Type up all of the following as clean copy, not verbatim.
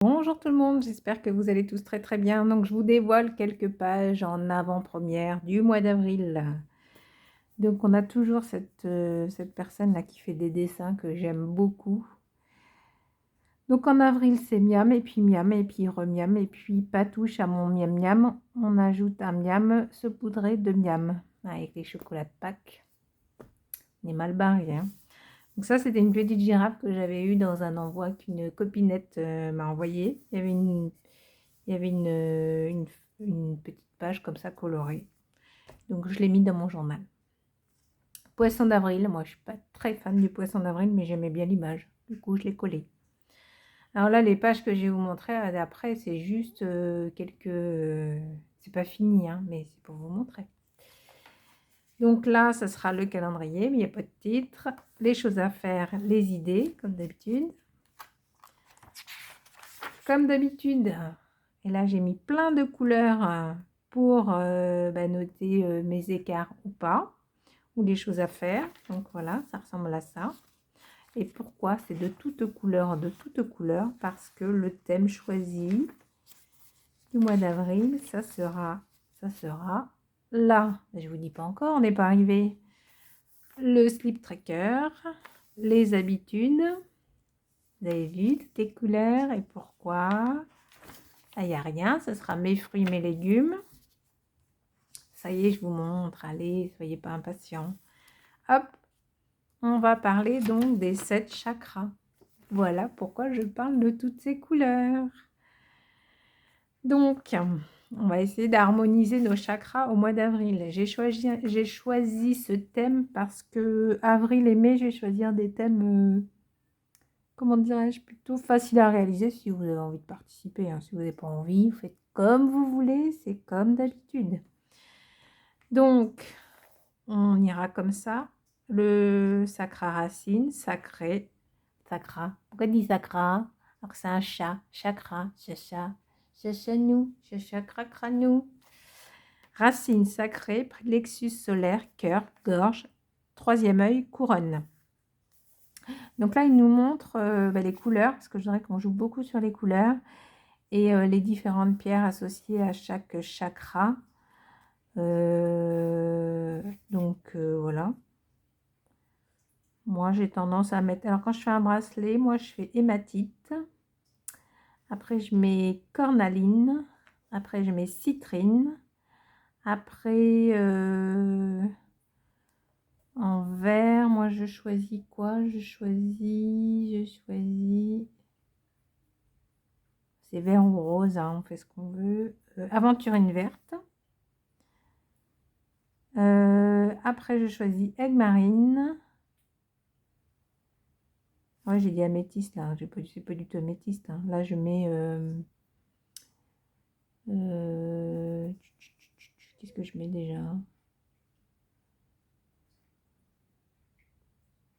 Bonjour tout le monde, j'espère que vous allez tous très très bien. Donc je vous dévoile quelques pages en avant-première du mois d'avril. Donc on a toujours cette personne-là qui fait des dessins que j'aime beaucoup. Donc en avril c'est miam et puis remiam et puis patouche à mon miam miam. On ajoute un miam saupoudré de miam avec les chocolats de Pâques. On est mal barré, hein. Donc ça, c'était une petite girafe que j'avais eue dans un envoi qu'une copinette m'a envoyé. Il y avait une petite page comme ça colorée. Donc je l'ai mis dans mon journal. Poisson d'avril, moi je suis pas très fan du poisson d'avril, mais j'aimais bien l'image. Du coup, je l'ai collé. Alors là, les pages que je vais vous montrer après, c'est juste c'est pas fini, hein, mais c'est pour vous montrer. Donc là, ça sera le calendrier, mais il n'y a pas de titre. Les choses à faire, les idées, comme d'habitude. Comme d'habitude, et là j'ai mis plein de couleurs pour noter mes écarts ou pas, ou les choses à faire. Donc voilà, ça ressemble à ça. Et pourquoi c'est de toutes couleurs, parce que le thème choisi du mois d'avril, ça sera là. Je vous dis pas encore, on n'est pas arrivé. Le slip tracker, les habitudes. Vous avez vu toutes les couleurs et pourquoi? Ah, il n'y a rien, ce sera mes fruits, mes légumes. Ça y est, je vous montre. Allez, soyez pas impatients. Hop, on va parler donc des 7 chakras. Voilà pourquoi je parle de toutes ces couleurs. Donc, on va essayer d'harmoniser nos chakras au mois d'avril. J'ai choisi ce thème parce que avril et mai, je vais choisir des thèmes, comment dirais-je, plutôt faciles à réaliser si vous avez envie de participer. Hein. Si vous n'avez pas envie, vous faites comme vous voulez, c'est comme d'habitude. Donc, on ira comme ça. Le sacra racine, sacré, sacra. Pourquoi dit sacra? Alors que c'est un chat, chakra, chacha, chachanou, chachakra cranou. Racine sacrée, plexus solaire, cœur, gorge, troisième œil, couronne. Donc là, il nous montre les couleurs, parce que je dirais qu'on joue beaucoup sur les couleurs, et les différentes pierres associées à chaque chakra. Voilà. Moi, j'ai tendance à mettre... Alors, quand je fais un bracelet, moi, je fais hématite. Après, je mets cornaline. Après, je mets citrine. Après, en vert, moi, je choisis quoi? Je choisis... C'est vert ou rose, hein, on fait ce qu'on veut. Aventurine verte. Après, je choisis aigue marine. Ouais, j'ai dit améthyste là, c'est pas du tout améthyste. Hein. Là, je mets. Qu'est-ce que je mets déjà?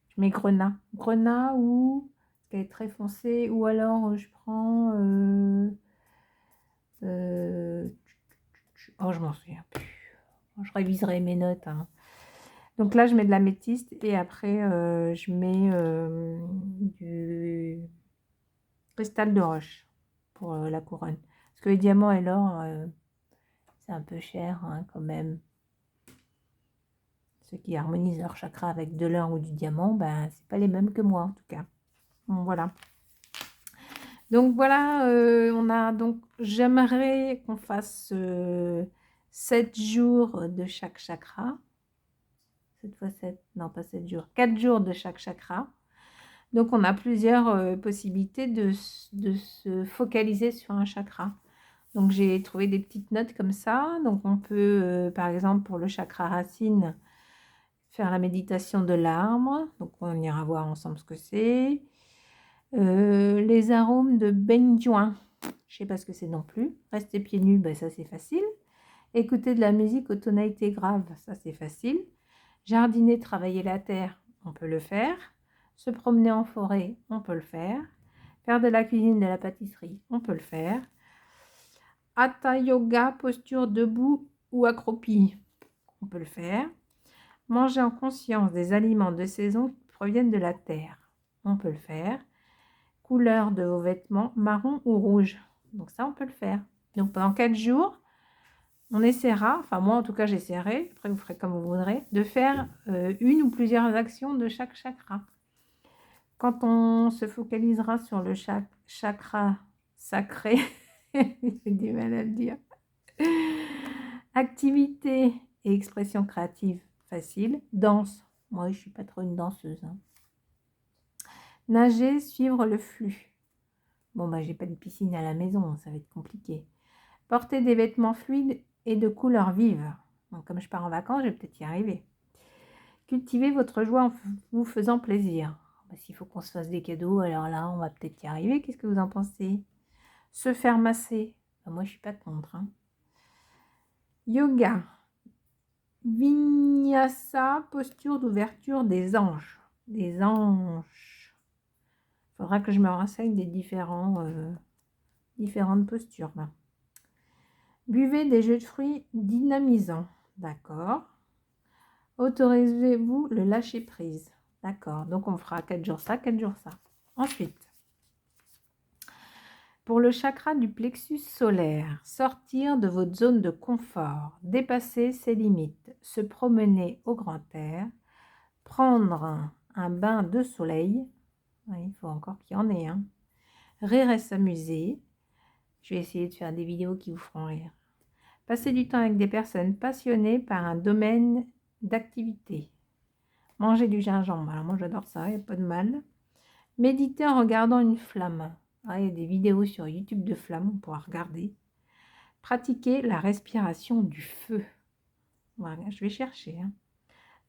Je mets grenat. Grenat ou. Qui est très foncé. Ou alors, je prends. Oh, je m'en souviens plus. Je réviserai mes notes. Hein. Donc là, je mets de l'améthyste et après, je mets du cristal de roche pour la couronne. Parce que les diamants et l'or, c'est un peu cher hein, quand même. Ceux qui harmonisent leur chakra avec de l'or ou du diamant, ben, c'est pas les mêmes que moi en tout cas. Bon, voilà. Donc voilà, j'aimerais qu'on fasse 7 jours de chaque chakra. 7 fois 7, non pas 7 jours, 4 jours de chaque chakra. Donc on a plusieurs possibilités de se focaliser sur un chakra. Donc j'ai trouvé des petites notes comme ça. Donc on peut, par exemple, pour le chakra racine, faire la méditation de l'arbre. Donc on ira voir ensemble ce que c'est. Les arômes de benjoin. Je ne sais pas ce que c'est non plus. Rester pieds nus, ben ça c'est facile. Écouter de la musique aux tonalités graves, ça c'est facile. Jardiner, travailler la terre, on peut le faire. Se promener en forêt, on peut le faire. Faire de la cuisine, de la pâtisserie, on peut le faire. Hatha yoga, posture debout ou accroupi, on peut le faire. Manger en conscience des aliments de saison qui proviennent de la terre, on peut le faire. couleur de vos vêtements, marron ou rouge. Donc ça, on peut le faire. Donc pendant 4 jours, on essaiera, enfin moi en tout cas j'essaierai, après vous ferez comme vous voudrez, de faire une ou plusieurs actions de chaque chakra. Quand on se focalisera sur le chakra sacré, j'ai du mal à le dire, activité et expression créative facile, danse, moi je ne suis pas trop une danseuse, hein. Nager, suivre le flux. Bon bah j'ai pas de piscine à la maison, ça va être compliqué. Porter des vêtements fluides et de couleurs vives. Donc, comme je pars en vacances, je vais peut-être y arriver. Cultivez votre joie en vous faisant plaisir. Bah, s'il faut qu'on se fasse des cadeaux, alors là, on va peut-être y arriver. Qu'est-ce que vous en pensez? Se faire masser. Bah, moi, je ne suis pas contre, hein. Yoga. Vinyasa, posture d'ouverture des anges. Des anges. Il faudra que je me renseigne des différentes postures, là. Buvez des jus de fruits dynamisants. D'accord. Autorisez-vous le lâcher prise. D'accord. Donc, on fera 4 jours ça, 4 jours ça. Ensuite, pour le chakra du plexus solaire, sortir de votre zone de confort, dépasser ses limites, se promener au grand air, prendre un bain de soleil. Oui, il faut encore qu'il y en ait, hein. Rire et s'amuser. Je vais essayer de faire des vidéos qui vous feront rire. Passer du temps avec des personnes passionnées par un domaine d'activité. Manger du gingembre, alors moi j'adore ça, il n'y a pas de mal. Méditer en regardant une flamme. Ah, il y a des vidéos sur YouTube de flammes, on pourra regarder. Pratiquer la respiration du feu. Voilà, je vais chercher, hein.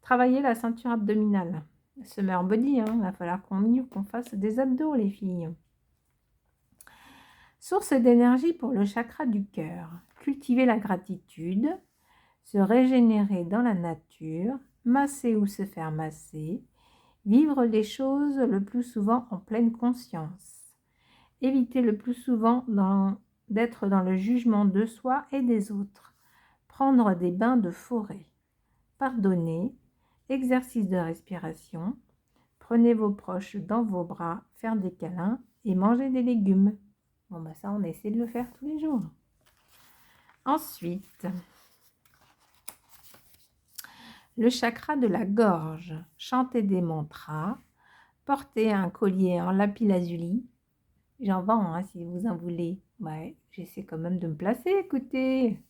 Travailler la ceinture abdominale. Summer body, hein, il va falloir qu'on fasse des abdos, les filles. Source d'énergie pour le chakra du cœur. Cultiver la gratitude. Se régénérer dans la nature. Masser ou se faire masser. Vivre les choses le plus souvent en pleine conscience. Éviter le plus souvent d'être dans le jugement de soi et des autres. Prendre des bains de forêt. Pardonner. Exercice de respiration. Prenez vos proches dans vos bras, faire des câlins et manger des légumes. Bon, bah ça, on essaie de le faire tous les jours. Ensuite, le chakra de la gorge. Chanter des mantras. Porter un collier en lapis-lazuli. J'en vends, hein, si vous en voulez. Ouais, j'essaie quand même de me placer, écoutez.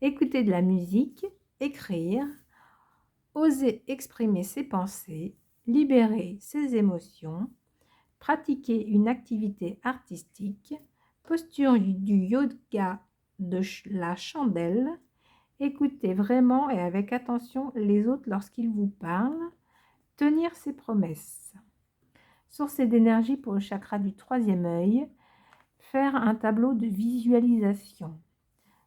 Écouter de la musique, écrire, oser exprimer ses pensées, libérer ses émotions, pratiquer une activité artistique, posture du yoga de la chandelle, écouter vraiment et avec attention les autres lorsqu'ils vous parlent, tenir ses promesses. Source d'énergie pour le chakra du troisième œil, faire un tableau de visualisation,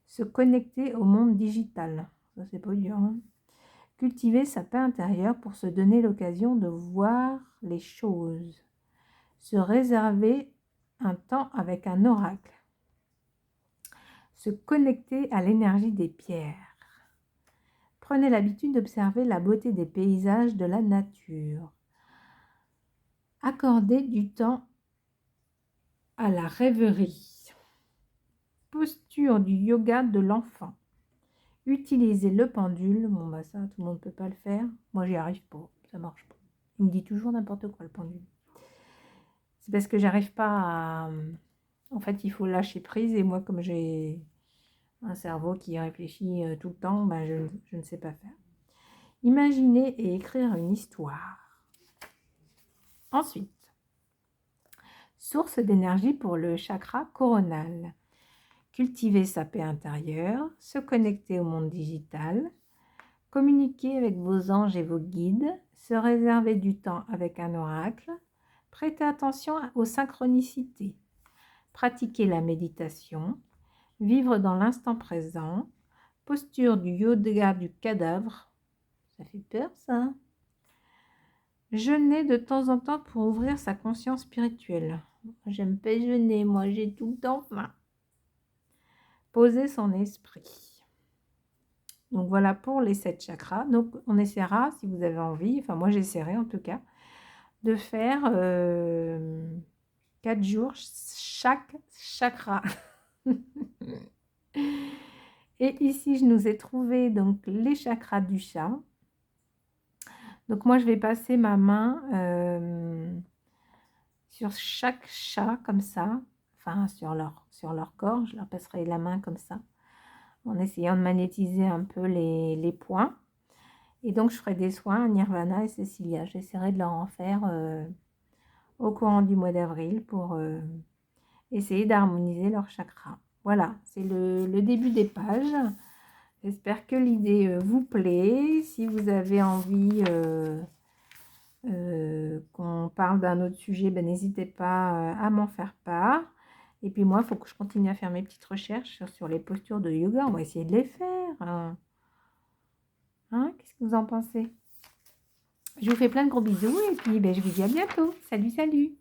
se connecter au monde digital, ça c'est pas dur, hein. Cultiver sa paix intérieure pour se donner l'occasion de voir les choses, se réserver un temps avec un oracle, se connecter à l'énergie des pierres. Prenez l'habitude d'observer la beauté des paysages de la nature. Accordez du temps à la rêverie. Posture du yoga de l'enfant. Utilisez le pendule. Bon, bah ça, tout le monde ne peut pas le faire. Moi, j'y arrive pas. Ça marche pas. Il me dit toujours n'importe quoi, le pendule. C'est parce que j'arrive pas à... En fait, il faut lâcher prise. Et moi, comme j'ai un cerveau qui réfléchit tout le temps, bah, je ne sais pas faire. Imaginez et écrire une histoire. Ensuite, source d'énergie pour le chakra coronal. Cultiver sa paix intérieure, se connecter au monde digital, communiquer avec vos anges et vos guides, se réserver du temps avec un oracle, prêter attention aux synchronicités, pratiquer la méditation, vivre dans l'instant présent, posture du yoga du cadavre, ça fait peur ça. Jeûner de temps en temps pour ouvrir sa conscience spirituelle. J'aime pas jeûner, moi j'ai tout le temps faim. Poser son esprit. Donc voilà pour les 7 chakras. Donc on essaiera, si vous avez envie, enfin moi j'essaierai en tout cas, de faire 4 jours, chaque chakra. Et ici, je nous ai trouvé donc les chakras du chat. Donc moi, je vais passer ma main sur chaque chat comme ça, enfin sur leur corps. Je leur passerai la main comme ça, en essayant de magnétiser un peu les points. Et donc, je ferai des soins à Nirvana et Cécilia. J'essaierai de leur en faire au courant du mois d'avril pour essayer d'harmoniser leur chakra. Voilà, c'est le début des pages. J'espère que l'idée vous plaît. Si vous avez envie qu'on parle d'un autre sujet, ben, n'hésitez pas à m'en faire part. Et puis moi, il faut que je continue à faire mes petites recherches sur les postures de yoga. On va essayer de les faire. Hein, qu'est-ce que vous en pensez? Je vous fais plein de gros bisous et puis ben, je vous dis à bientôt. Salut, salut!